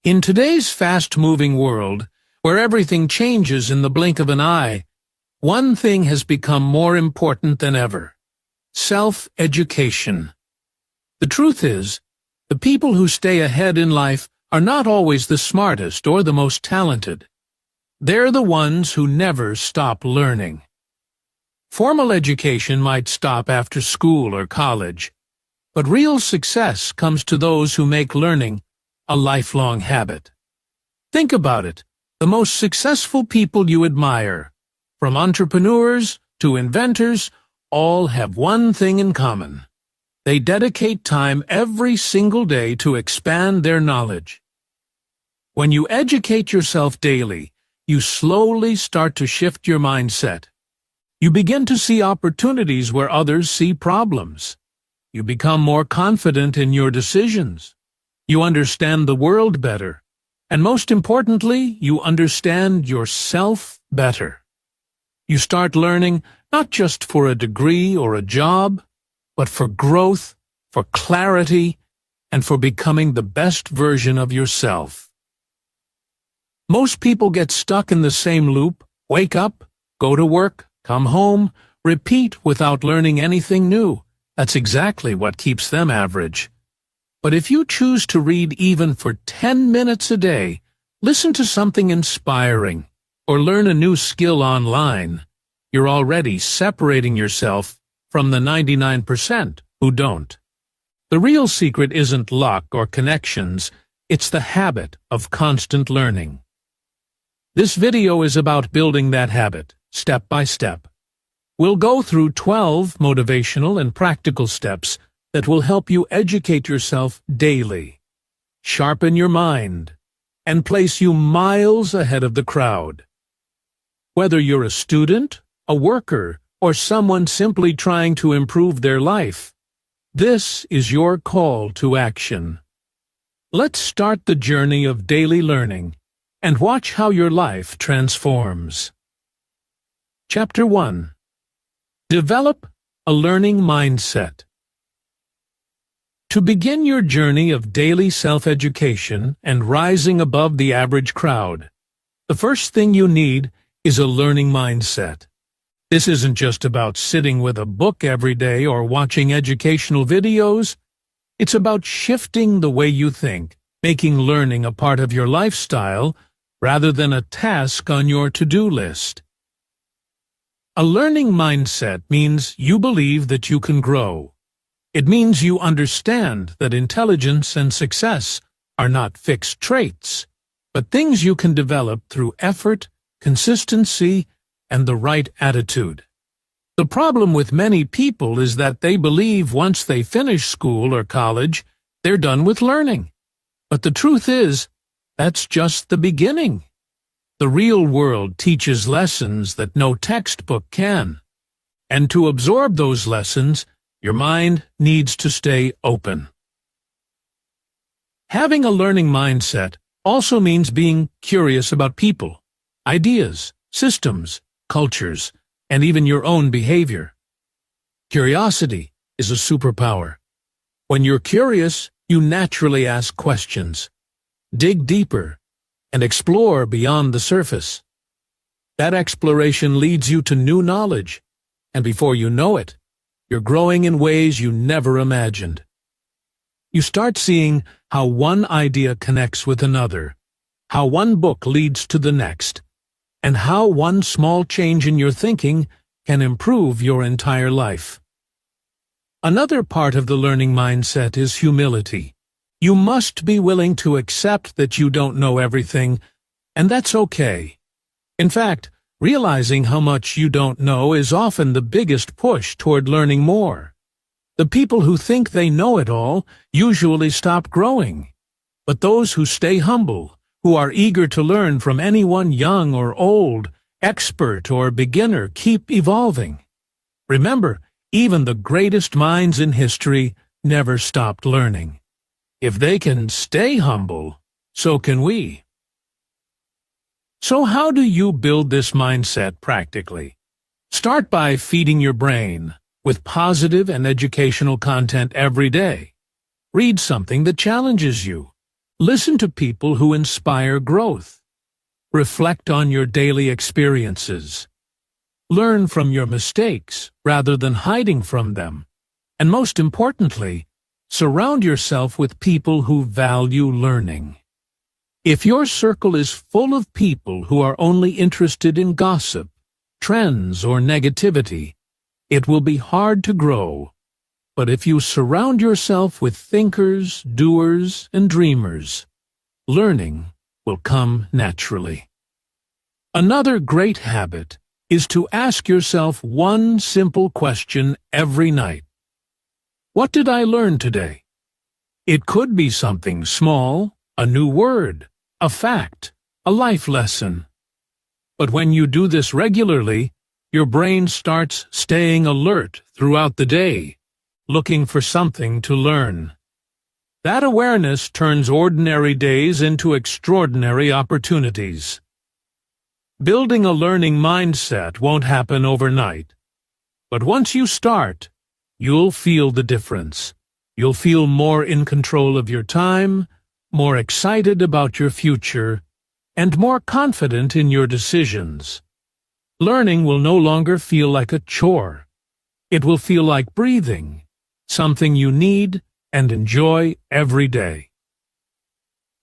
In today's fast-moving world, where everything changes in the blink of an eye, one thing has become more important than ever: self-education. The truth is, the people who stay ahead in life are not always the smartest or the most talented. They're the ones who never stop learning. Formal education might stop after school or college, but real success comes to those who make learning a lifelong habit. Think about it. The most successful people you admire, from entrepreneurs to inventors, all have one thing in common. They dedicate time every single day to expand their knowledge. When you educate yourself daily, you slowly start to shift your mindset. You begin to see opportunities where others see problems. You become more confident in your decisions. You understand the world better. And most importantly, you understand yourself better. You start learning not just for a degree or a job, but for growth, for clarity, and for becoming the best version of yourself. Most people get stuck in the same loop: wake up, go to work, come home, repeat without learning anything new. That's exactly what keeps them average. But if you choose to read even for 10 minutes a day, listen to something inspiring, or learn a new skill online, you're already separating yourself from the 99% who don't. The real secret isn't luck or connections, it's the habit of constant learning. This video is about building that habit, step by step. We'll go through 12 motivational and practical steps that will help you educate yourself daily, sharpen your mind, and place you miles ahead of the crowd. Whether you're a student, a worker, or someone simply trying to improve their life, this is your call to action. Let's start the journey of daily learning and watch how your life transforms. Chapter 1. Develop a learning mindset. To begin your journey of daily self-education and rising above the average crowd, the first thing you need is a learning mindset. This isn't just about sitting with a book every day or watching educational videos. It's about shifting the way you think, making learning a part of your lifestyle rather than a task on your to-do list. A learning mindset means you believe that you can grow. It means you understand that intelligence and success are not fixed traits, but things you can develop through effort, consistency, and the right attitude. The problem with many people is that they believe once they finish school or college, they're done with learning. But the truth is, that's just the beginning. The real world teaches lessons that no textbook can. And to absorb those lessons, your mind needs to stay open. Having a learning mindset also means being curious about people, ideas, systems, cultures, and even your own behavior. Curiosity is a superpower. When you're curious, you naturally ask questions, dig deeper, and explore beyond the surface. That exploration leads you to new knowledge, and before you know it, you're growing in ways you never imagined. You start seeing how one idea connects with another, how one book leads to the next, and how one small change in your thinking can improve your entire life. Another part of the learning mindset is humility. You must be willing to accept that you don't know everything, and that's okay. In fact, realizing how much you don't know is often the biggest push toward learning more. The people who think they know it all usually stop growing. But those who stay humble, who are eager to learn from anyone young or old, expert or beginner, keep evolving. Remember, even the greatest minds in history never stopped learning. If they can stay humble, so can we. So how do you build this mindset practically? Start by feeding your brain with positive and educational content every day. Read something that challenges you. Listen to people who inspire growth. Reflect on your daily experiences. Learn from your mistakes rather than hiding from them. And most importantly, surround yourself with people who value learning. If your circle is full of people who are only interested in gossip, trends, or negativity, it will be hard to grow. But if you surround yourself with thinkers, doers, and dreamers, learning will come naturally. Another great habit is to ask yourself one simple question every night. What did I learn today? It could be something small, a new word, a fact, a life lesson. But when you do this regularly, your brain starts staying alert throughout the day, looking for something to learn. That awareness turns ordinary days into extraordinary opportunities. Building a learning mindset won't happen overnight. But once you start, you'll feel the difference. You'll feel more in control of your time, more excited about your future, and more confident in your decisions. Learning will no longer feel like a chore. It will feel like breathing, something you need and enjoy every day.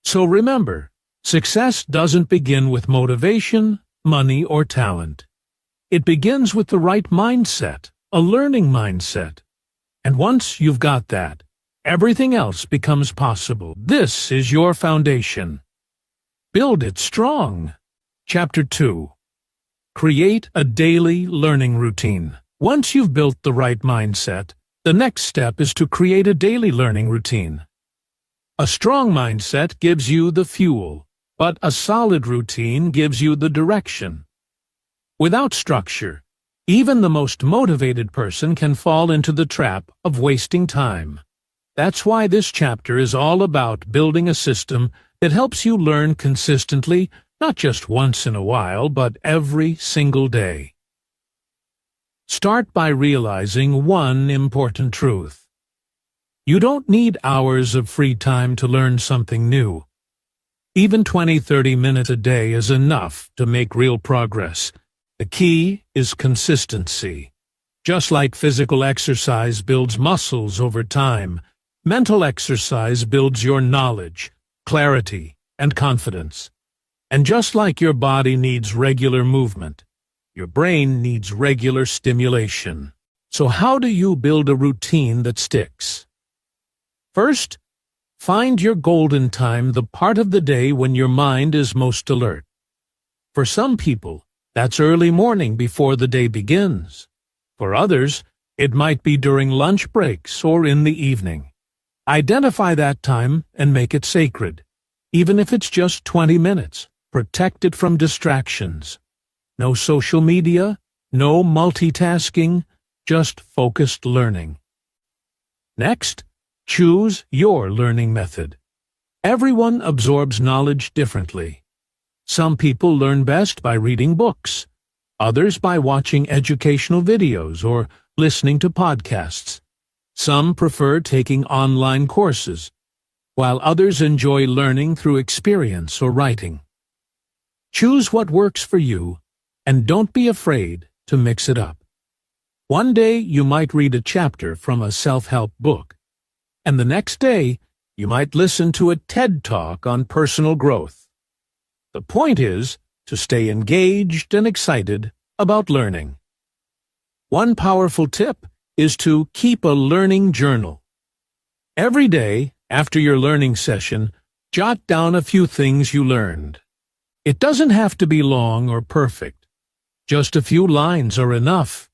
So remember, success doesn't begin with motivation, money, or talent. It begins with the right mindset, a learning mindset. And once you've got that, everything else becomes possible. This is your foundation. Build it strong. Chapter 2. Create a daily learning routine. Once you've built the right mindset, the next step is to create a daily learning routine. A strong mindset gives you the fuel, but a solid routine gives you the direction. Without structure, even the most motivated person can fall into the trap of wasting time. That's why this chapter is all about building a system that helps you learn consistently, not just once in a while, but every single day. Start by realizing one important truth. You don't need hours of free time to learn something new. Even 20-30 minutes a day is enough to make real progress. The key is consistency. Just like physical exercise builds muscles over time, mental exercise builds your knowledge, clarity, and confidence. And just like your body needs regular movement, your brain needs regular stimulation. So how do you build a routine that sticks? First, find your golden time, the part of the day when your mind is most alert. For some people, that's early morning before the day begins. For others, it might be during lunch breaks or in the evening. Identify that time and make it sacred. Even if it's just 20 minutes, protect it from distractions. No social media, no multitasking, just focused learning. Next, choose your learning method. Everyone absorbs knowledge differently. Some people learn best by reading books, others by watching educational videos or listening to podcasts. Some prefer taking online courses, while others enjoy learning through experience or writing. Choose what works for you, and don't be afraid to mix it up. One day you might read a chapter from a self-help book, and the next day you might listen to a TED Talk on personal growth. The point is to stay engaged and excited about learning. One powerful tip is to keep a learning journal. Every day, after your learning session, jot down a few things you learned. It doesn't have to be long or perfect. Just a few lines are enough.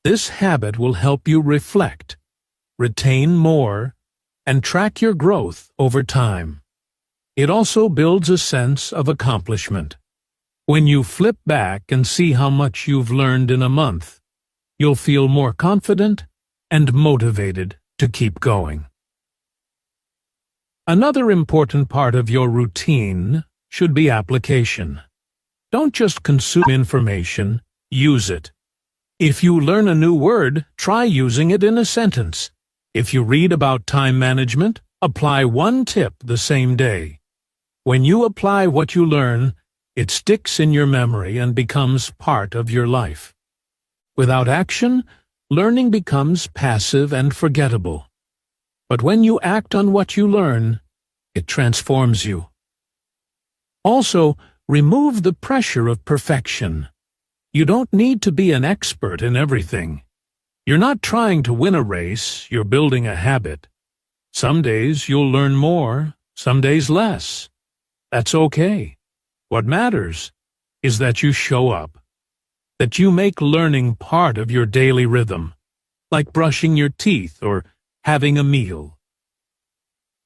This habit will help you reflect, retain more, and track your growth over time. It also builds a sense of accomplishment. When you flip back and see how much you've learned in a month, you'll feel more confident and motivated to keep going. Another important part of your routine should be application. Don't just consume information, use it. If you learn a new word, try using it in a sentence. If you read about time management, Apply one tip the same day. When you apply what you learn, it sticks in your memory and becomes part of your life. Without action, learning becomes passive and forgettable. But when you act on what you learn, it transforms you. Also, remove the pressure of perfection. You don't need to be an expert in everything. You're not trying to win a race, you're building a habit. Some days you'll learn more, some days less. That's okay. What matters is that you show up, that you make learning part of your daily rhythm, like brushing your teeth or having a meal.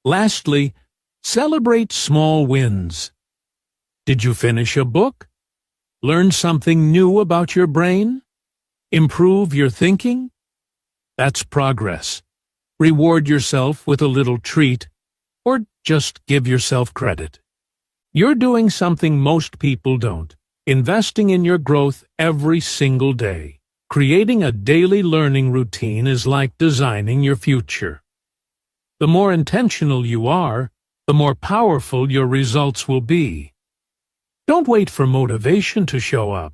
Lastly, celebrate small wins. Did you finish a book? Learn something new about your brain? Improve your thinking? That's progress. Reward yourself with a little treat, or just give yourself credit. You're doing something most people don't, investing in your growth every single day. Creating a daily learning routine is like designing your future. The more intentional you are, the more powerful your results will be. Don't wait for motivation to show up.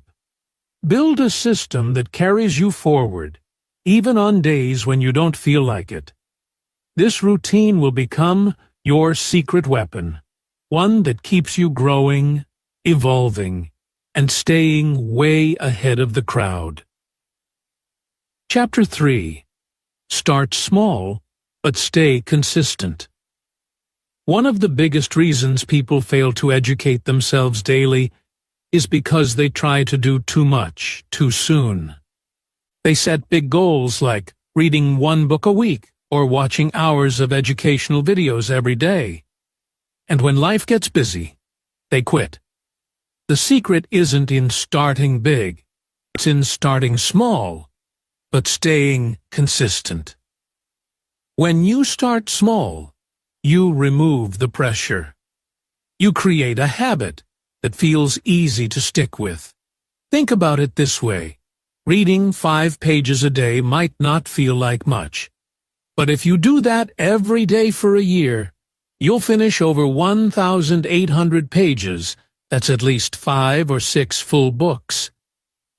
Build a system that carries you forward, even on days when you don't feel like it. This routine will become your secret weapon, one that keeps you growing, evolving, and staying way ahead of the crowd. Chapter 3. Start small, but stay consistent. One of the biggest reasons people fail to educate themselves daily is because they try to do too much, too soon. They set big goals like reading one book a week or watching hours of educational videos every day. And when life gets busy, they quit. The secret isn't in starting big, it's in starting small, but staying consistent. When you start small, you remove the pressure. You create a habit that feels easy to stick with. Think about it this way. Reading 5 pages a day might not feel like much. But if you do that every day for a year, you'll finish over 1,800 pages. That's at least 5 or 6 full books.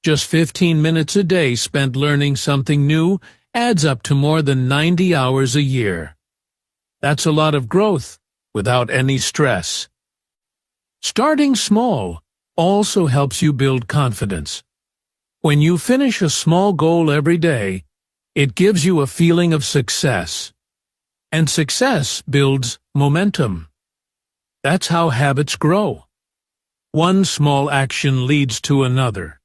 Just 15 minutes a day spent learning something new adds up to more than 90 hours a year. That's a lot of growth without any stress. Starting small also helps you build confidence. When you finish a small goal every day, it gives you a feeling of success. And success builds momentum. That's how habits grow. One small action leads to another.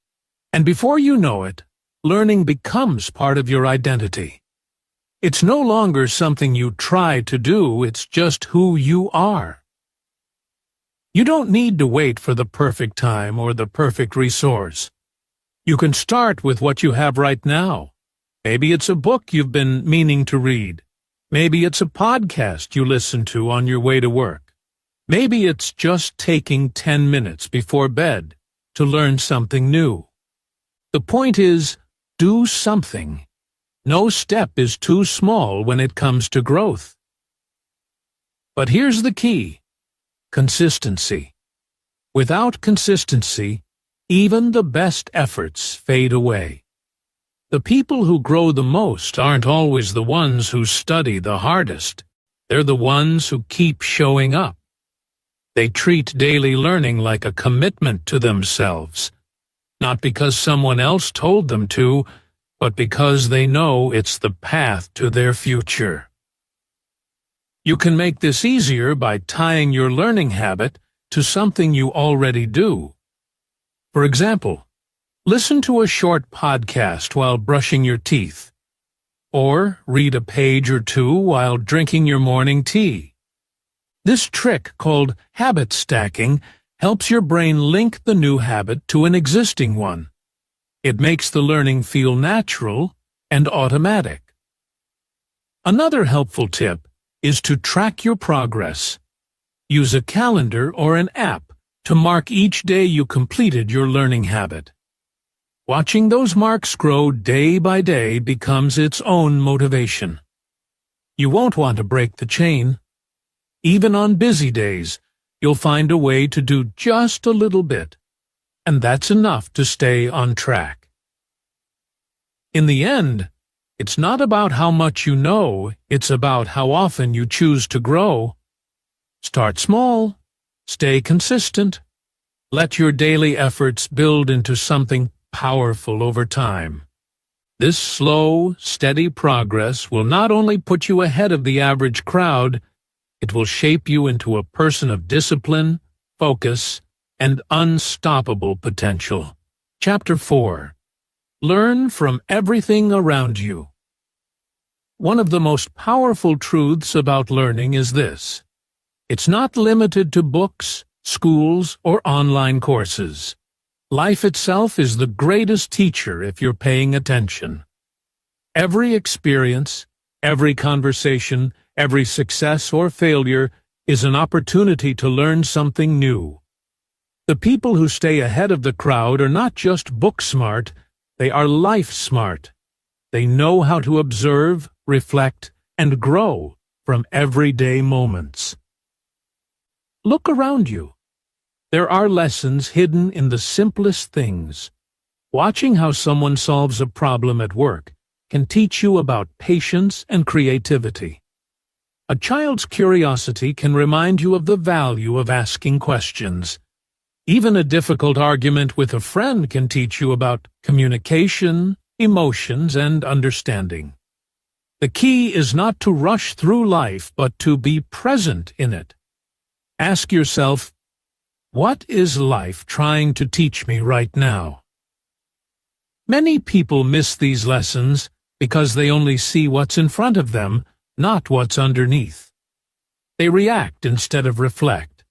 And before you know it, learning becomes part of your identity. It's no longer something you try to do, it's just who you are. You don't need to wait for the perfect time or the perfect resource. You can start with what you have right now. Maybe it's a book you've been meaning to read. Maybe it's a podcast you listen to on your way to work. Maybe it's just taking 10 minutes before bed to learn something new. The point is, do something. No step is too small when it comes to growth. But here's the key: consistency. Without consistency, even the best efforts fade away. The people who grow the most aren't always the ones who study the hardest. They're the ones who keep showing up. They treat daily learning like a commitment to themselves, not because someone else told them to, but because they know it's the path to their future. You can make this easier by tying your learning habit to something you already do. For example, listen to a short podcast while brushing your teeth, or read a page or two while drinking your morning tea. This trick, called habit stacking, helps your brain link the new habit to an existing one. It makes the learning feel natural and automatic. Another helpful tip is to track your progress. Use a calendar or an app to mark each day you completed your learning habit. Watching those marks grow day by day becomes its own motivation. You won't want to break the chain, Even on busy days, you'll find a way to do just a little bit, and that's enough to stay on track. In the end, it's not about how much you know, it's about how often you choose to grow. Start small, stay consistent, let your daily efforts build into something powerful over time. This slow, steady progress will not only put you ahead of the average crowd, it will shape you into a person of discipline, focus, and unstoppable potential. Chapter 4. Learn from everything around you. One of the most powerful truths about learning is this: it's not limited to books, schools, or online courses. Life itself is the greatest teacher if you're paying attention. Every experience, every conversation, every success or failure is an opportunity to learn something new. The people who stay ahead of the crowd are not just book smart, they are life smart. They know how to observe, reflect, and grow from everyday moments. Look around you. There are lessons hidden in the simplest things. Watching how someone solves a problem at work can teach you about patience and creativity. A child's curiosity can remind you of the value of asking questions. Even a difficult argument with a friend can teach you about communication, emotions, and understanding. The key is not to rush through life, but to be present in it. Ask yourself, what is life trying to teach me right now? Many people miss these lessons because they only see what's in front of them, not what's underneath. They react instead of reflect.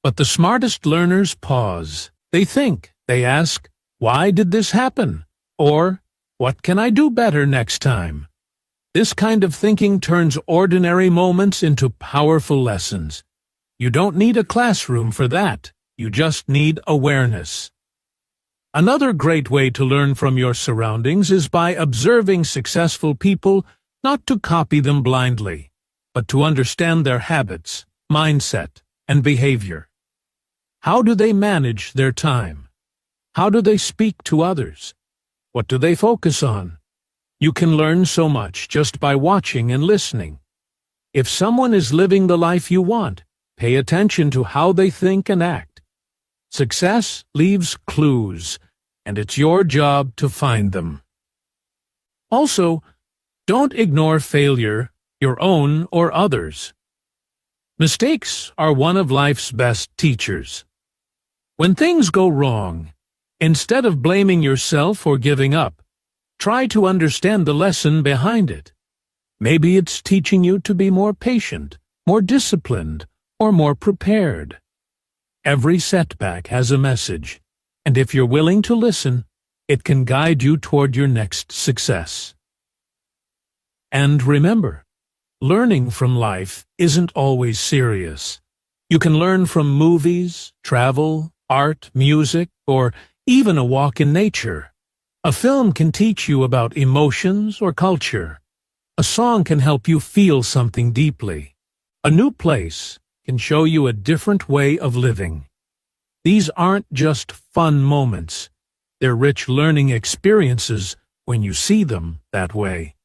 But the smartest learners pause. They think. They ask, why did this happen? Or, what can I do better next time? This kind of thinking turns ordinary moments into powerful lessons. You don't need a classroom for that. You just need awareness. Another great way to learn from your surroundings is by observing successful people, not to copy them blindly, but to understand their habits, mindset, and behavior. How do they manage their time? How do they speak to others? What do they focus on? You can learn so much just by watching and listening. If someone is living the life you want, pay attention to how they think and act. Success leaves clues, and it's your job to find them. Also, don't ignore failure, your own or others. Mistakes are one of life's best teachers. When things go wrong, instead of blaming yourself or giving up, try to understand the lesson behind it. Maybe it's teaching you to be more patient, more disciplined, or more prepared. Every setback has a message, and if you're willing to listen, it can guide you toward your next success. And remember, learning from life isn't always serious. You can learn from movies, travel, art, music, or even a walk in nature. A film can teach you about emotions or culture. A song can help you feel something deeply. A new place can show you a different way of living. These aren't just fun moments. They're rich learning experiences when you see them that way.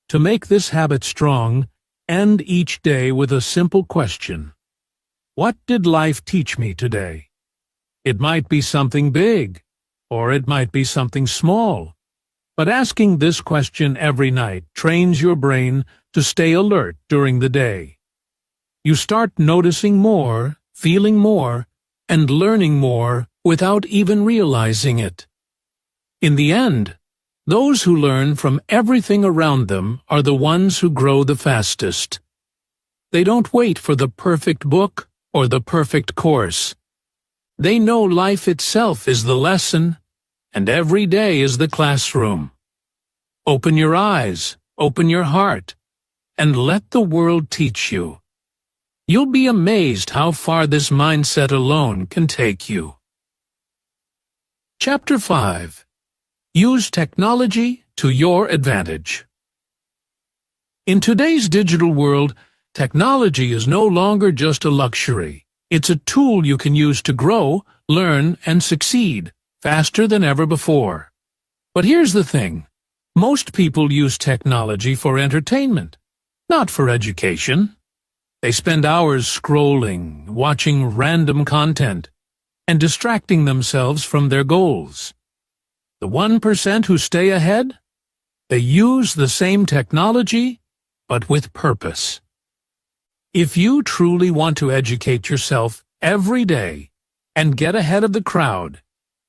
To make this habit strong, end each day with a simple question. What did life teach me today? It might be something big, or it might be something small. But asking this question every night trains your brain to stay alert during the day. You start noticing more, feeling more, and learning more without even realizing it. In the end, those who learn from everything around them are the ones who grow the fastest. They don't wait for the perfect book or the perfect course. They know life itself is the lesson, and every day is the classroom. Open your eyes, open your heart, and let the world teach you. You'll be amazed how far this mindset alone can take you. Chapter 5. Use technology to your advantage. In today's digital world, Technology is no longer just a luxury. It's a tool you can use to grow, learn, and succeed faster than ever before. But here's the thing. Most people use technology for entertainment, not for education. They spend hours scrolling, watching random content, and distracting themselves from their goals. The 1% who stay ahead? They use the same technology, but with purpose. If you truly want to educate yourself every day and get ahead of the crowd,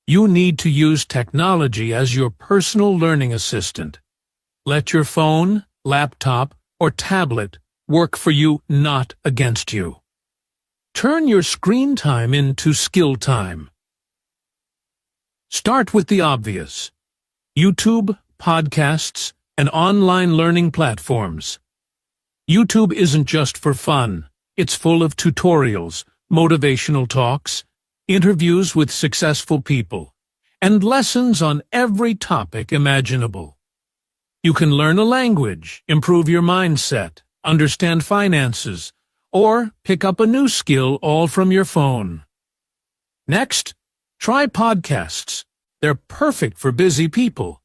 you need to use technology as your personal learning assistant. Let your phone, laptop, or tablet work for you, not against you. Turn your screen time into skill time. Start with the obvious: YouTube, podcasts, and online learning platforms. YouTube isn't just for fun. It's full of tutorials, motivational talks, interviews with successful people, and lessons on every topic imaginable. You can learn a language, improve your mindset, understand finances, or pick up a new skill all from your phone. Next, try podcasts. They're perfect for busy people.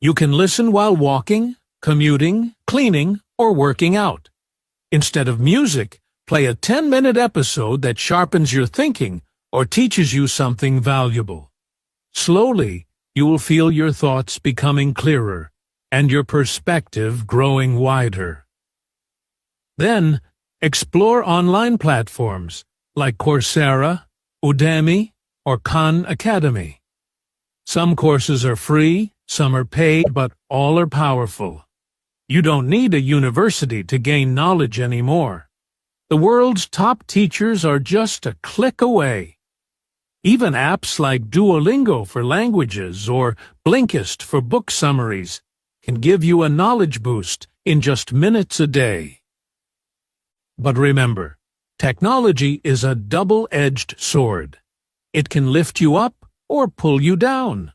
You can listen while walking, commuting, cleaning, or working out. Instead of music, play a 10-minute episode that sharpens your thinking or teaches you something valuable. Slowly, you will feel your thoughts becoming clearer and your perspective growing wider. Then, explore online platforms like Coursera, Udemy, or Khan Academy. Some courses are free, some are paid, but all are powerful. You don't need a university to gain knowledge anymore. The world's top teachers are just a click away. Even apps like Duolingo for languages or Blinkist for book summaries can give you a knowledge boost in just minutes a day. But remember, technology is a double-edged sword. It can lift you up or pull you down.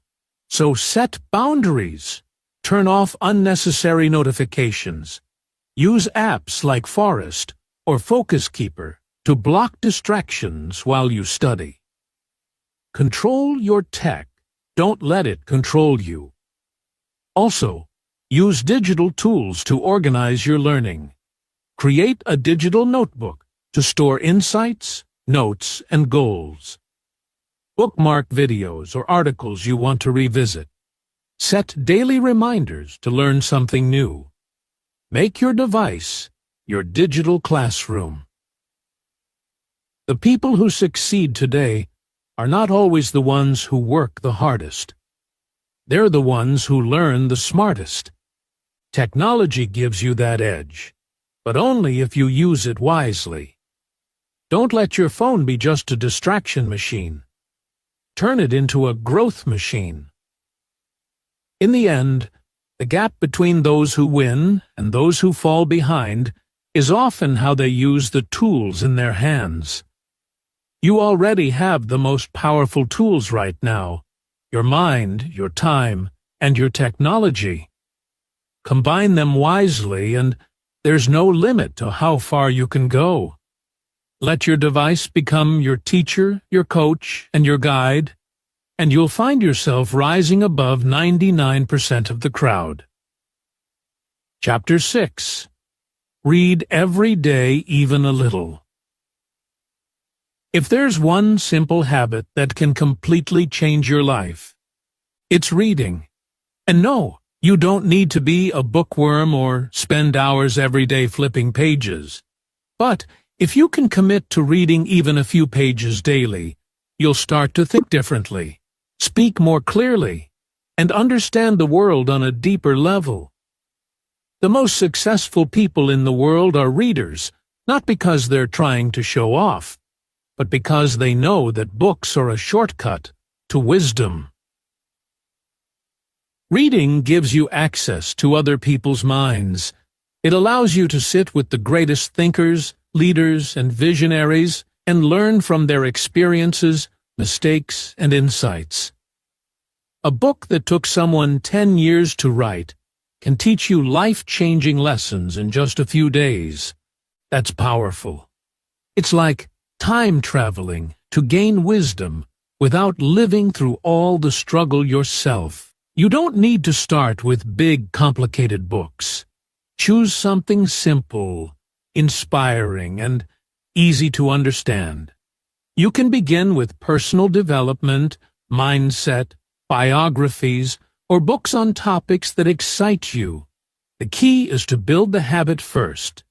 So set boundaries. Turn off unnecessary notifications. Use apps like Forest or Focus Keeper to block distractions while you study. Control your tech. Don't let it control you. Also, use digital tools to organize your learning. Create a digital notebook to store insights, notes, and goals. Bookmark videos or articles you want to revisit. Set daily reminders to learn something new. Make your device your digital classroom. The people who succeed today are not always the ones who work the hardest. They're the ones who learn the smartest. Technology gives you that edge, but only if you use it wisely. Don't let your phone be just a distraction machine. Turn it into a growth machine. In the end, the gap between those who win and those who fall behind is often how they use the tools in their hands. You already have the most powerful tools right now: your mind, your time, and your technology. Combine them wisely, and there's no limit to how far you can go. Let your device become your teacher, your coach, and your guide, and you'll find yourself rising above 99% of the crowd. Chapter 6. Read every day, even a little. If there's one simple habit that can completely change your life, it's reading. And no, you don't need to be a bookworm or spend hours every day flipping pages. But if you can commit to reading even a few pages daily, you'll start to think differently, speak more clearly, and understand the world on a deeper level. The most successful people in the world are readers, not because they're trying to show off, but because they know that books are a shortcut to wisdom. Reading gives you access to other people's minds. It allows you to sit with the greatest thinkers, leaders, and visionaries and learn from their experiences, mistakes, and insights. A book that took someone 10 years to write can teach you life-changing lessons in just a few days. That's powerful. It's like time traveling to gain wisdom without living through all the struggle yourself. You don't need to start with big, complicated books. Choose something simple, inspiring, and easy to understand. You can begin with personal development, mindset, biographies, or books on topics that excite you. The key is to build the habit first.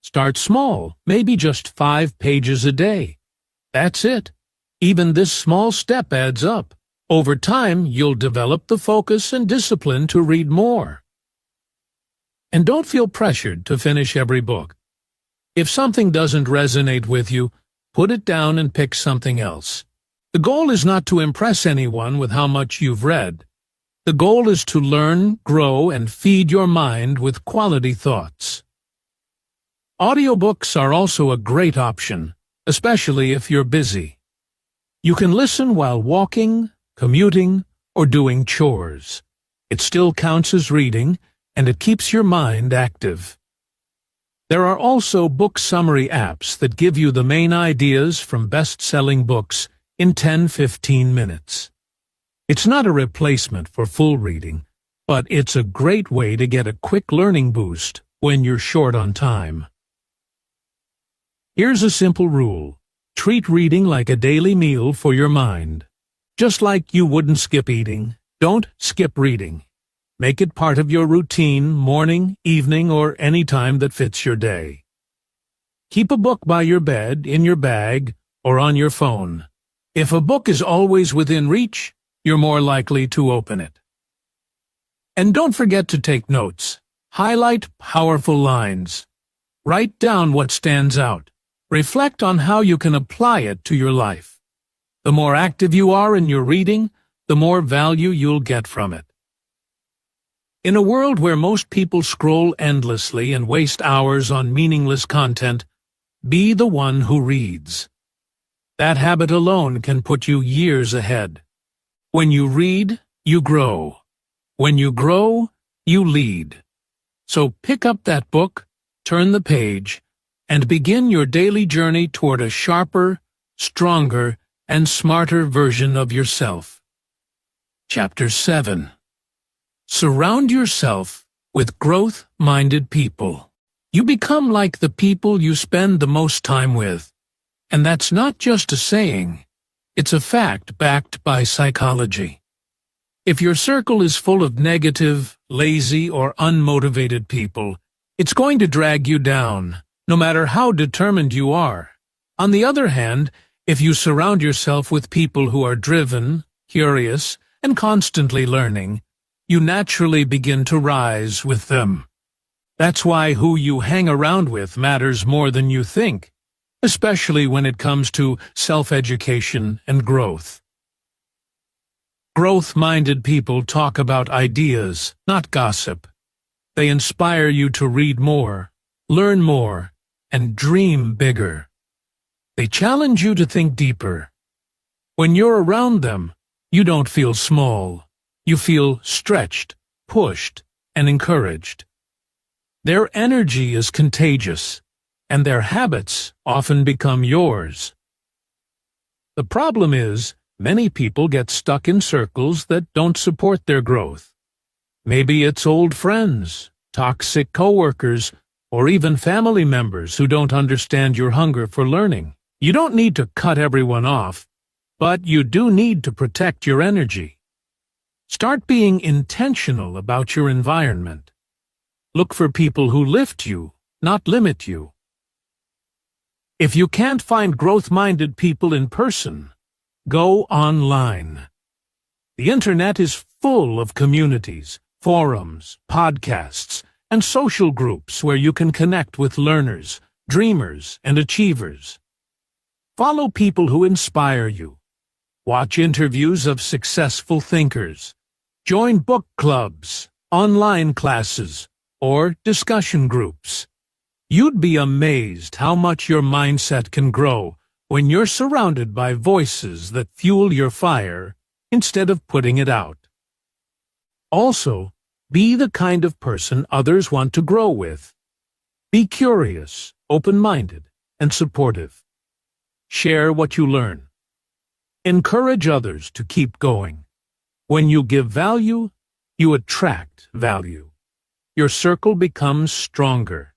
Start small, maybe just 5 pages a day. That's it. Even this small step adds up. Over time, you'll develop the focus and discipline to read more. And don't feel pressured to finish every book. If something doesn't resonate with you, put it down and pick something else. The goal is not to impress anyone with how much you've read. The goal is to learn, grow, and feed your mind with quality thoughts. Audiobooks are also a great option, especially if you're busy. You can listen while walking, commuting, or doing chores. It still counts as reading, and it keeps your mind active. There are also book summary apps that give you the main ideas from best-selling books in 10-15 minutes. It's not a replacement for full reading, but it's a great way to get a quick learning boost when you're short on time. Here's a simple rule. Treat reading like a daily meal for your mind. Just like you wouldn't skip eating, don't skip reading. Make it part of your routine, morning, evening, or any time that fits your day. Keep a book by your bed, in your bag, or on your phone. If a book is always within reach, you're more likely to open it. And don't forget to take notes. Highlight powerful lines. Write down what stands out. Reflect on how you can apply it to your life. The more active you are in your reading, the more value you'll get from it. In a world where most people scroll endlessly and waste hours on meaningless content, be the one who reads. That habit alone can put you years ahead. When you read, you grow. When you grow, you lead. So pick up that book, turn the page, and begin your daily journey toward a sharper, stronger, and smarter version of yourself. Chapter 7. Surround yourself with growth-minded people. You become like the people you spend the most time with. And that's not just a saying. It's a fact backed by psychology. If your circle is full of negative, lazy, or unmotivated people, it's going to drag you down, no matter how determined you are. On the other hand, if you surround yourself with people who are driven, curious, and constantly learning, you naturally begin to rise with them. That's why who you hang around with matters more than you think, especially when it comes to self-education and growth. Growth-minded people talk about ideas, not gossip. They inspire you to read more, learn more, and dream bigger. They challenge you to think deeper. When you're around them, you don't feel small. You feel stretched, pushed, and encouraged. Their energy is contagious, and their habits often become yours. The problem is, many people get stuck in circles that don't support their growth. Maybe it's old friends, toxic coworkers, or even family members who don't understand your hunger for learning. You don't need to cut everyone off, but you do need to protect your energy. Start being intentional about your environment. Look for people who lift you, not limit you. If you can't find growth-minded people in person, go online. The internet is full of communities, forums, podcasts, and social groups where you can connect with learners, dreamers, and achievers. Follow people who inspire you. Watch interviews of successful thinkers. Join book clubs, online classes, or discussion groups. You'd be amazed how much your mindset can grow when you're surrounded by voices that fuel your fire instead of putting it out. Also, be the kind of person others want to grow with. Be curious, open-minded, and supportive. Share what you learn. Encourage others to keep going. When you give value, you attract value. Your circle becomes stronger,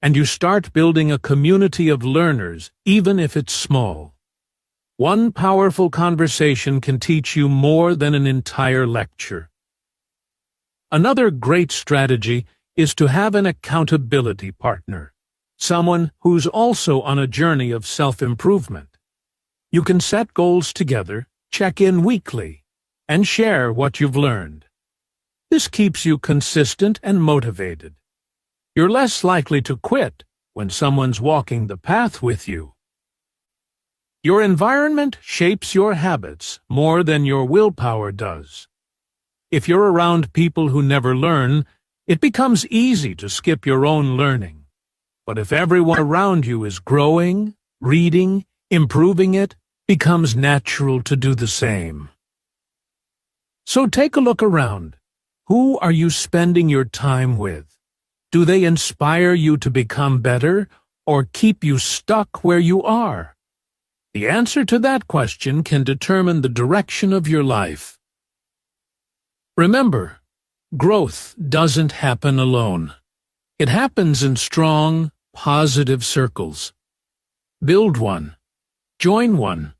and you start building a community of learners, even if it's small. One powerful conversation can teach you more than an entire lecture. Another great strategy is to have an accountability partner, someone who's also on a journey of self-improvement. You can set goals together, check in weekly, and share what you've learned. This keeps you consistent and motivated. You're less likely to quit when someone's walking the path with you. Your environment shapes your habits more than your willpower does. If you're around people who never learn, it becomes easy to skip your own learning. But if everyone around you is growing, reading, improving, it becomes natural to do the same. So take a look around. Who are you spending your time with? Do they inspire you to become better or keep you stuck where you are? The answer to that question can determine the direction of your life. Remember, growth doesn't happen alone. It happens in strong, positive circles. Build one. Join one.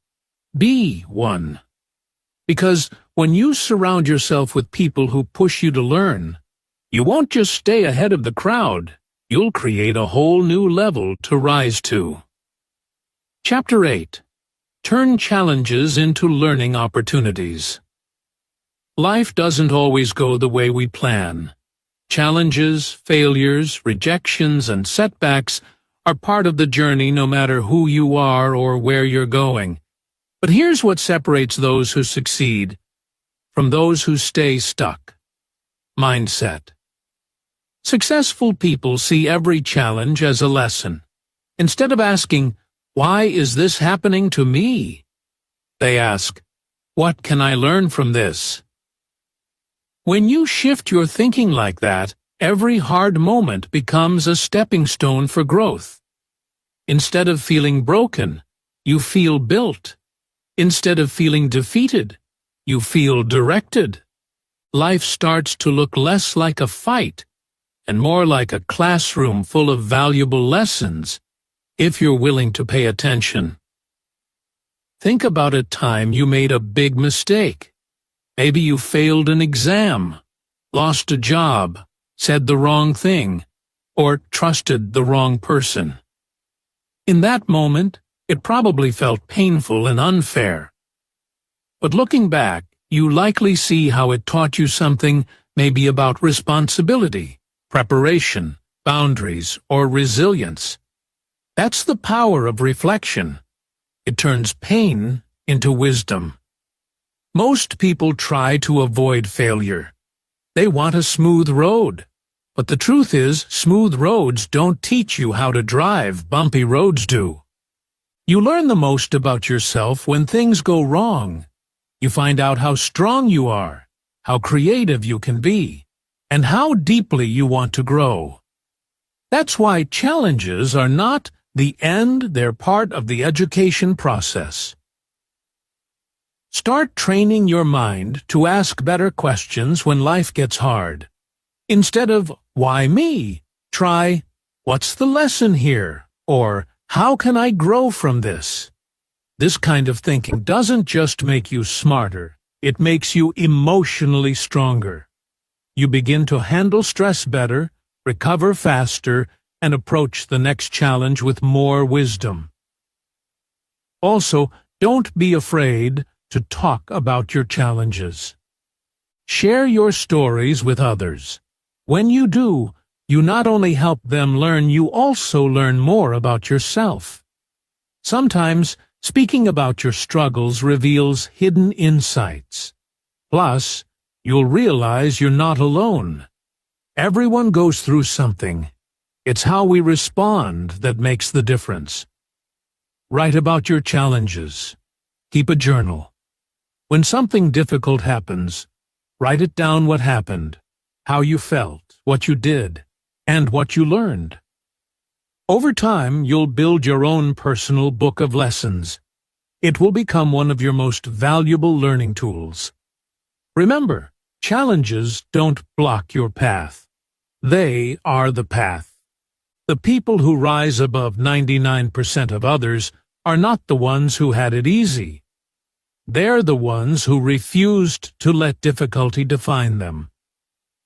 Be one. Because when you surround yourself with people who push you to learn, you won't just stay ahead of the crowd, you'll create a whole new level to rise to. Chapter 8. Turn challenges into learning opportunities. Life doesn't always go the way we plan. Challenges, failures, rejections, and setbacks are part of the journey no matter who you are or where you're going. But here's what separates those who succeed from those who stay stuck. Mindset. Successful people see every challenge as a lesson. Instead of asking, "Why is this happening to me?" they ask, "What can I learn from this?" When you shift your thinking like that, every hard moment becomes a stepping stone for growth. Instead of feeling broken, you feel built. Instead of feeling defeated, you feel directed. Life starts to look less like a fight and more like a classroom full of valuable lessons, if you're willing to pay attention. Think about a time you made a big mistake. Maybe you failed an exam, lost a job, said the wrong thing, or trusted the wrong person. In that moment, it probably felt painful and unfair. But looking back, you likely see how it taught you something maybe about responsibility, preparation, boundaries, or resilience. That's the power of reflection. It turns pain into wisdom. Most people try to avoid failure. They want a smooth road. But the truth is, smooth roads don't teach you how to drive, bumpy roads do. You learn the most about yourself when things go wrong. You find out how strong you are, how creative you can be, and how deeply you want to grow. That's why challenges are not the end, they're part of the education process. Start training your mind to ask better questions when life gets hard. Instead of, "Why me?" try, "What's the lesson here?" or "How can I grow from this?" This kind of thinking doesn't just make you smarter, it makes you emotionally stronger. You begin to handle stress better, recover faster, and approach the next challenge with more wisdom. Also, don't be afraid to talk about your challenges. Share your stories with others. When you do, you not only help them learn, you also learn more about yourself. Sometimes, speaking about your struggles reveals hidden insights. Plus, you'll realize you're not alone. Everyone goes through something. It's how we respond that makes the difference. Write about your challenges. Keep a journal. When something difficult happens, write it down: what happened, how you felt, what you did, and what you learned. Over time, you'll build your own personal book of lessons. It will become one of your most valuable learning tools. Remember, challenges don't block your path. They are the path. The people who rise above 99% of others are not the ones who had it easy. They're the ones who refused to let difficulty define them.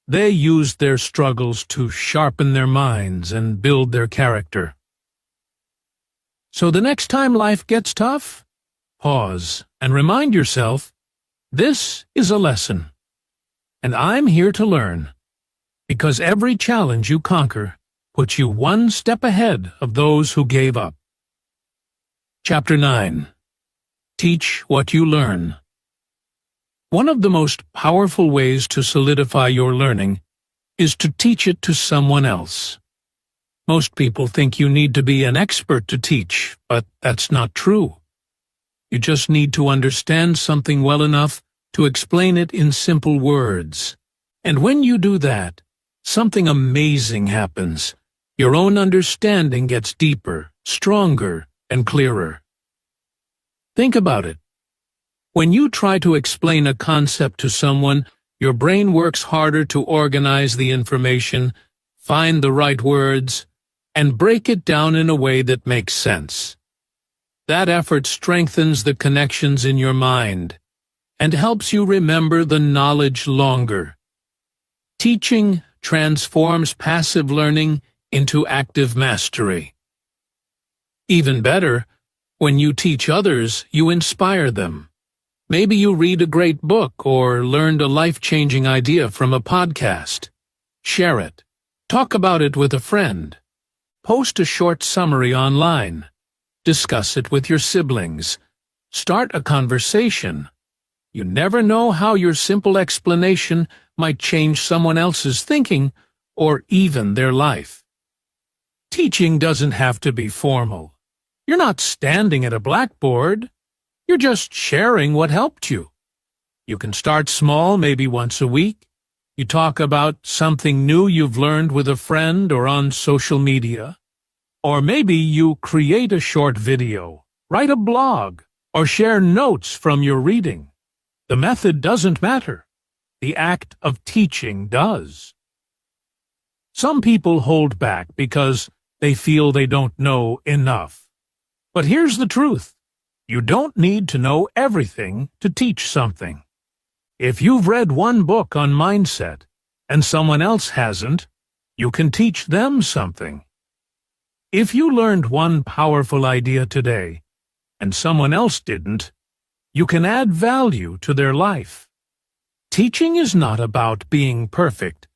They used their struggles to sharpen their minds and build their character. So the next time life gets tough, pause and remind yourself, this is a lesson, and I'm here to learn, because every challenge you conquer puts you one step ahead of those who gave up. Chapter 9. Teach what you learn. One of the most powerful ways to solidify your learning is to teach it to someone else. Most people think you need to be an expert to teach, but that's not true. You just need to understand something well enough to explain it in simple words. And when you do that, something amazing happens. Your own understanding gets deeper, stronger, and clearer. Think about it. When you try to explain a concept to someone, your brain works harder to organize the information, find the right words, and break it down in a way that makes sense. That effort strengthens the connections in your mind and helps you remember the knowledge longer. Teaching transforms passive learning into active mastery. Even better, when you teach others, you inspire them. Maybe you read a great book or learned a life-changing idea from a podcast. Share it. Talk about it with a friend. Post a short summary online. Discuss it with your siblings. Start a conversation. You never know how your simple explanation might change someone else's thinking or even their life. Teaching doesn't have to be formal. You're not standing at a blackboard. You're just sharing what helped you. You can start small, maybe once a week. You talk about something new you've learned with a friend or on social media. Or maybe you create a short video, write a blog, or share notes from your reading. The method doesn't matter. The act of teaching does. Some people hold back because they feel they don't know enough. But here's the truth. You don't need to know everything to teach something. If you've read one book on mindset and someone else hasn't, you can teach them something. If you learned one powerful idea today and someone else didn't, you can add value to their life. Teaching is not about being perfect.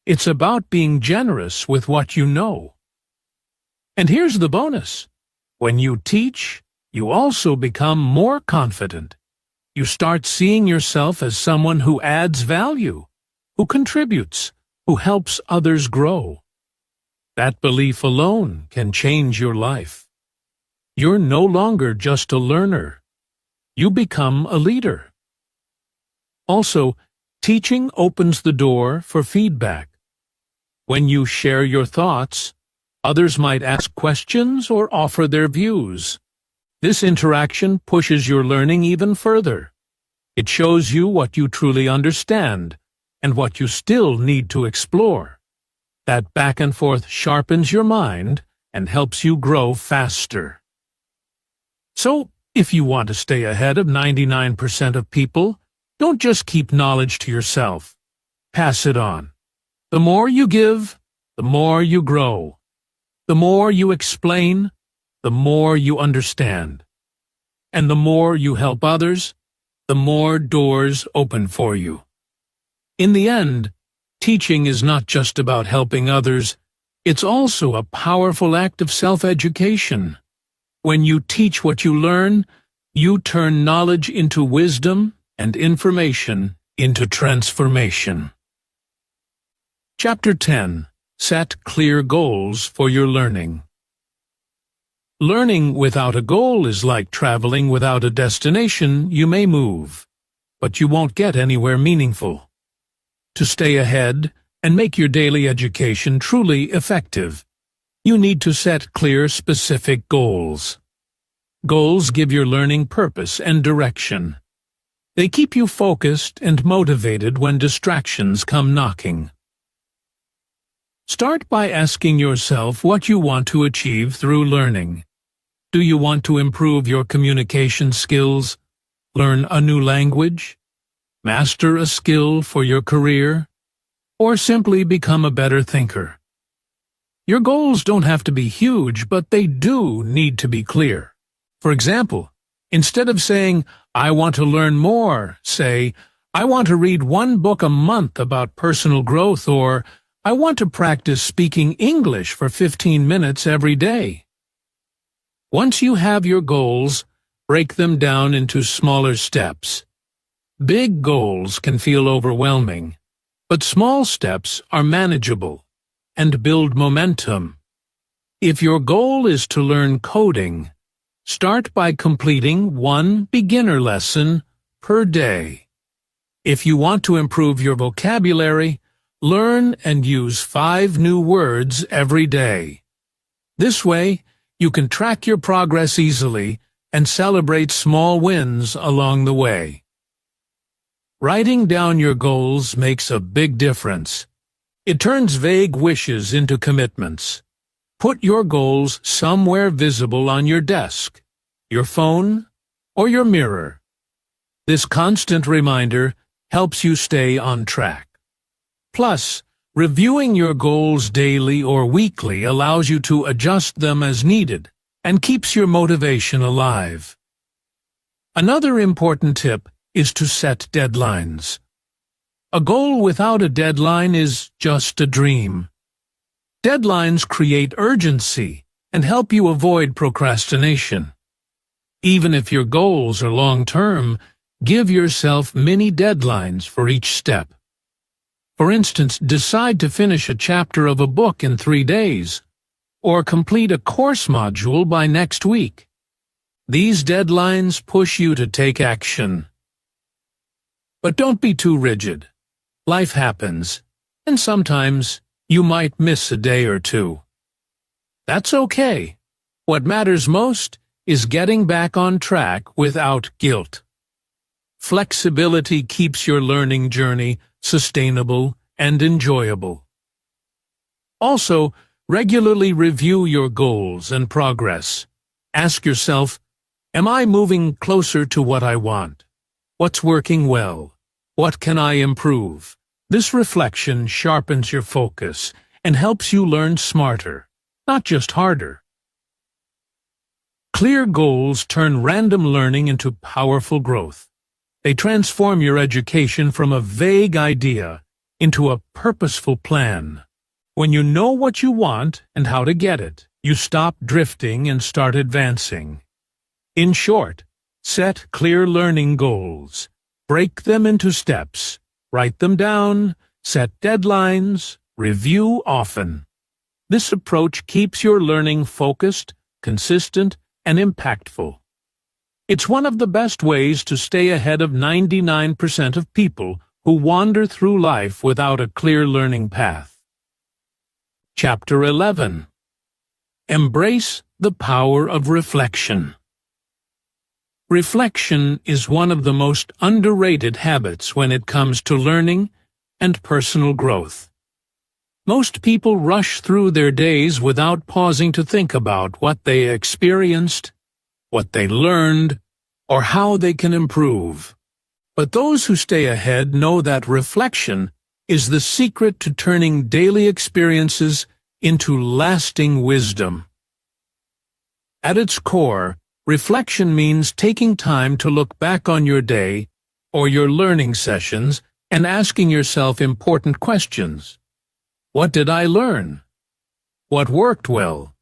It's about being generous with what you know. And here's the bonus. When you teach, you also become more confident. You start seeing yourself as someone who adds value, who contributes, who helps others grow. That belief alone can change your life. You're no longer just a learner. You become a leader. Also, teaching opens the door for feedback. When you share your thoughts, others might ask questions or offer their views. This interaction pushes your learning even further. It shows you what you truly understand and what you still need to explore. That back and forth sharpens your mind and helps you grow faster. So, if you want to stay ahead of 99% of people, don't just keep knowledge to yourself. Pass it on. The more you give, the more you grow. The more you explain, the more you understand. And the more you help others, the more doors open for you. In the end, teaching is not just about helping others, it's also a powerful act of self-education. When you teach what you learn, you turn knowledge into wisdom and information into transformation. Chapter 10. Set clear goals for your learning. Learning without a goal is like traveling without a destination. You may move, but you won't get anywhere meaningful. To stay ahead and make your daily education truly effective, you need to set clear, specific goals. Goals give your learning purpose and direction. They keep you focused and motivated when distractions come knocking. Start by asking yourself what you want to achieve through learning. Do you want to improve your communication skills, learn a new language, master a skill for your career, or simply become a better thinker? Your goals don't have to be huge, but they do need to be clear. For example, instead of saying, "I want to learn more," say, "I want to read one book a month about personal growth," or "I want to practice speaking English for 15 minutes every day." Once you have your goals, break them down into smaller steps. Big goals can feel overwhelming, but small steps are manageable and build momentum. If your goal is to learn coding, start by completing one beginner lesson per day. If you want to improve your vocabulary, learn and use 5 new words every day. This way, you can track your progress easily and celebrate small wins along the way. Writing down your goals makes a big difference. It turns vague wishes into commitments. Put your goals somewhere visible on your desk, your phone, or your mirror. This constant reminder helps you stay on track. Plus, reviewing your goals daily or weekly allows you to adjust them as needed and keeps your motivation alive. Another important tip is to set deadlines. A goal without a deadline is just a dream. Deadlines create urgency and help you avoid procrastination. Even if your goals are long-term, give yourself mini deadlines for each step. For instance, decide to finish a chapter of a book in 3 days, or complete a course module by next week. These deadlines push you to take action. But don't be too rigid. Life happens, and sometimes you might miss a day or two. That's okay. What matters most is getting back on track without guilt. Flexibility keeps your learning journey sustainable and enjoyable. Also, regularly review your goals and progress. Ask yourself, am I moving closer to what I want? What's working well? What can I improve? This reflection sharpens your focus and helps you learn smarter, not just harder. Clear goals turn random learning into powerful growth. They transform your education from a vague idea into a purposeful plan. When you know what you want and how to get it, you stop drifting and start advancing. In short, set clear learning goals. Break them into steps. Write them down, set deadlines, review often. This approach keeps your learning focused, consistent, and impactful. It's one of the best ways to stay ahead of 99% of people who wander through life without a clear learning path. Chapter 11. Embrace the power of reflection. Reflection is one of the most underrated habits when it comes to learning and personal growth. Most people rush through their days without pausing to think about what they experienced, what they learned, or how they can improve. But those who stay ahead know that reflection is the secret to turning daily experiences into lasting wisdom. At its core, reflection means taking time to look back on your day or your learning sessions and asking yourself important questions. What did I learn? What worked well?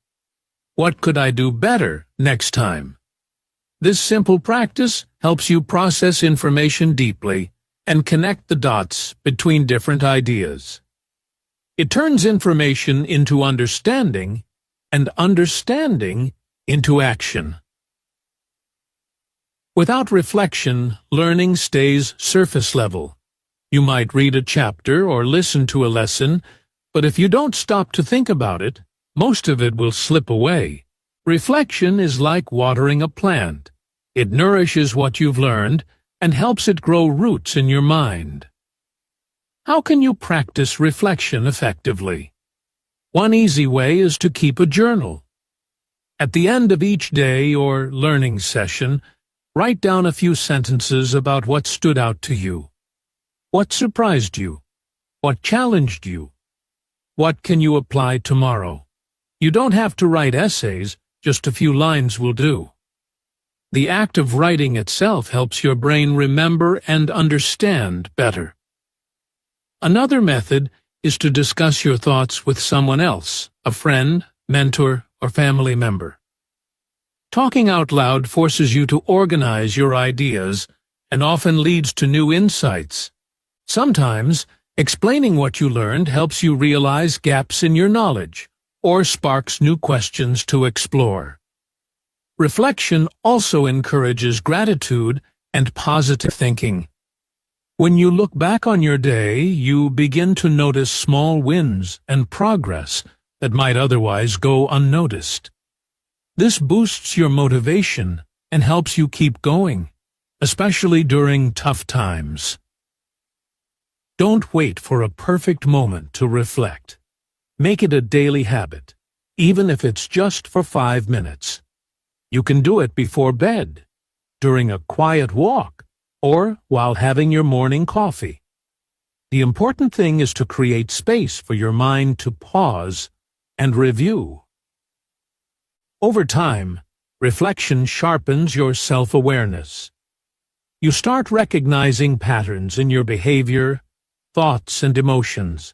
What could I do better next time? This simple practice helps you process information deeply and connect the dots between different ideas. It turns information into understanding and understanding into action. Without reflection, learning stays surface level. You might read a chapter or listen to a lesson, but if you don't stop to think about it, most of it will slip away. Reflection is like watering a plant. It nourishes what you've learned and helps it grow roots in your mind. How can you practice reflection effectively? One easy way is to keep a journal. At the end of each day or learning session, write down a few sentences about what stood out to you. What surprised you? What challenged you? What can you apply tomorrow? You don't have to write essays, just a few lines will do. The act of writing itself helps your brain remember and understand better. Another method is to discuss your thoughts with someone else, a friend, mentor, or family member. Talking out loud forces you to organize your ideas and often leads to new insights. Sometimes, explaining what you learned helps you realize gaps in your knowledge or sparks new questions to explore. Reflection also encourages gratitude and positive thinking. When you look back on your day, you begin to notice small wins and progress that might otherwise go unnoticed. This boosts your motivation and helps you keep going, especially during tough times. Don't wait for a perfect moment to reflect. Make it a daily habit, even if it's just for 5 minutes. You can do it before bed, during a quiet walk, or while having your morning coffee. The important thing is to create space for your mind to pause and review. Over time, reflection sharpens your self-awareness. You start recognizing patterns in your behavior, thoughts, and emotions.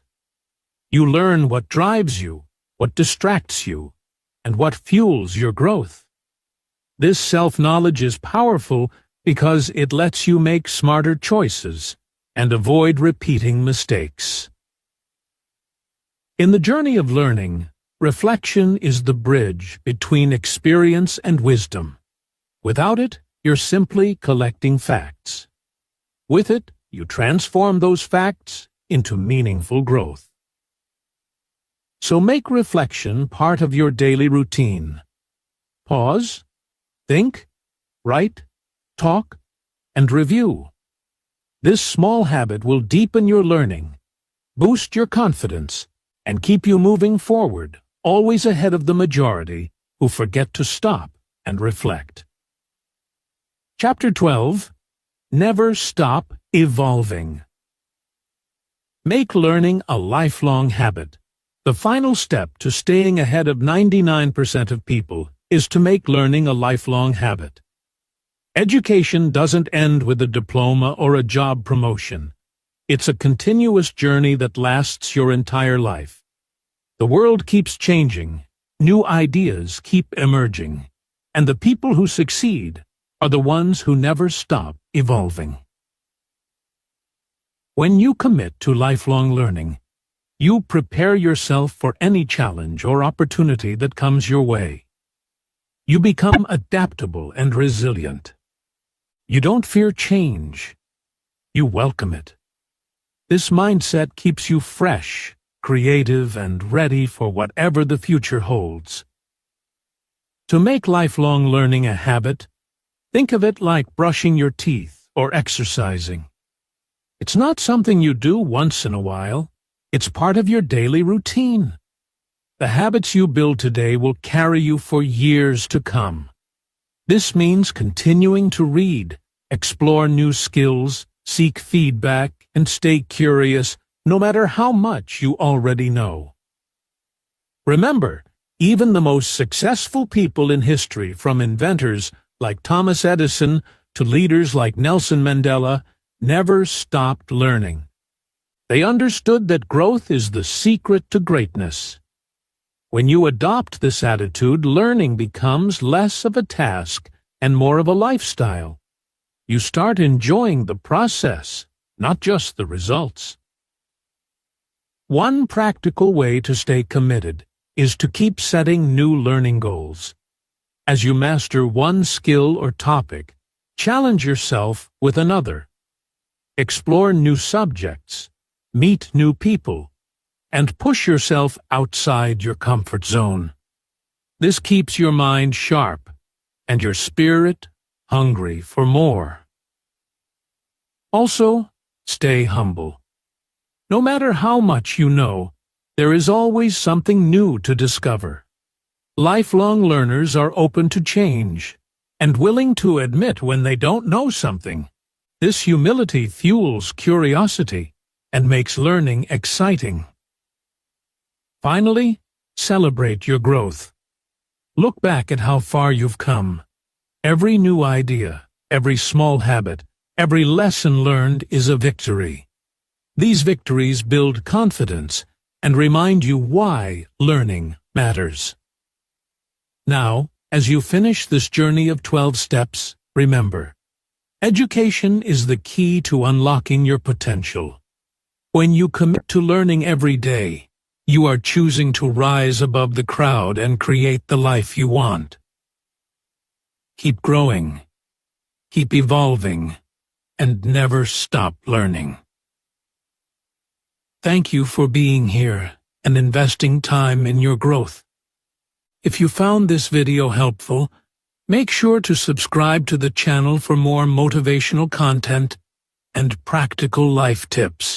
You learn what drives you, what distracts you, and what fuels your growth. This self-knowledge is powerful because it lets you make smarter choices and avoid repeating mistakes. In the journey of learning, reflection is the bridge between experience and wisdom. Without it, you're simply collecting facts. With it, you transform those facts into meaningful growth. So make reflection part of your daily routine. Pause, think, write, talk, and review. This small habit will deepen your learning, boost your confidence, and keep you moving forward, always ahead of the majority who forget to stop and reflect. Chapter 12. Never Stop Evolving. Make learning a lifelong habit. The final step to staying ahead of 99% of people is to make learning a lifelong habit. Education doesn't end with a diploma or a job promotion. It's a continuous journey that lasts your entire life. The world keeps changing, new ideas keep emerging, and the people who succeed are the ones who never stop evolving. When you commit to lifelong learning, you prepare yourself for any challenge or opportunity that comes your way. You become adaptable and resilient. You don't fear change. You welcome it. This mindset keeps you fresh, creative, and ready for whatever the future holds. To make lifelong learning a habit, think of it like brushing your teeth or exercising. It's not something you do once in a while. It's part of your daily routine. The habits you build today will carry you for years to come. This means continuing to read, explore new skills, seek feedback, and stay curious, no matter how much you already know. Remember, even the most successful people in history, from inventors like Thomas Edison to leaders like Nelson Mandela, never stopped learning. They understood that growth is the secret to greatness. When you adopt this attitude, learning becomes less of a task and more of a lifestyle. You start enjoying the process, not just the results. One practical way to stay committed is to keep setting new learning goals. As you master one skill or topic, challenge yourself with another. Explore new subjects, meet new people, and push yourself outside your comfort zone. This keeps your mind sharp and your spirit hungry for more. Also, stay humble. No matter how much you know, there is always something new to discover. Lifelong learners are open to change and willing to admit when they don't know something. This humility fuels curiosity and makes learning exciting. Finally, celebrate your growth. Look back at how far you've come. Every new idea, every small habit, every lesson learned is a victory. These victories build confidence and remind you why learning matters. Now, as you finish this journey of 12 steps, remember, education is the key to unlocking your potential. When you commit to learning every day, you are choosing to rise above the crowd and create the life you want. Keep growing, keep evolving, and never stop learning. Thank you for being here and investing time in your growth. If you found this video helpful, make sure to subscribe to the channel for more motivational content and practical life tips.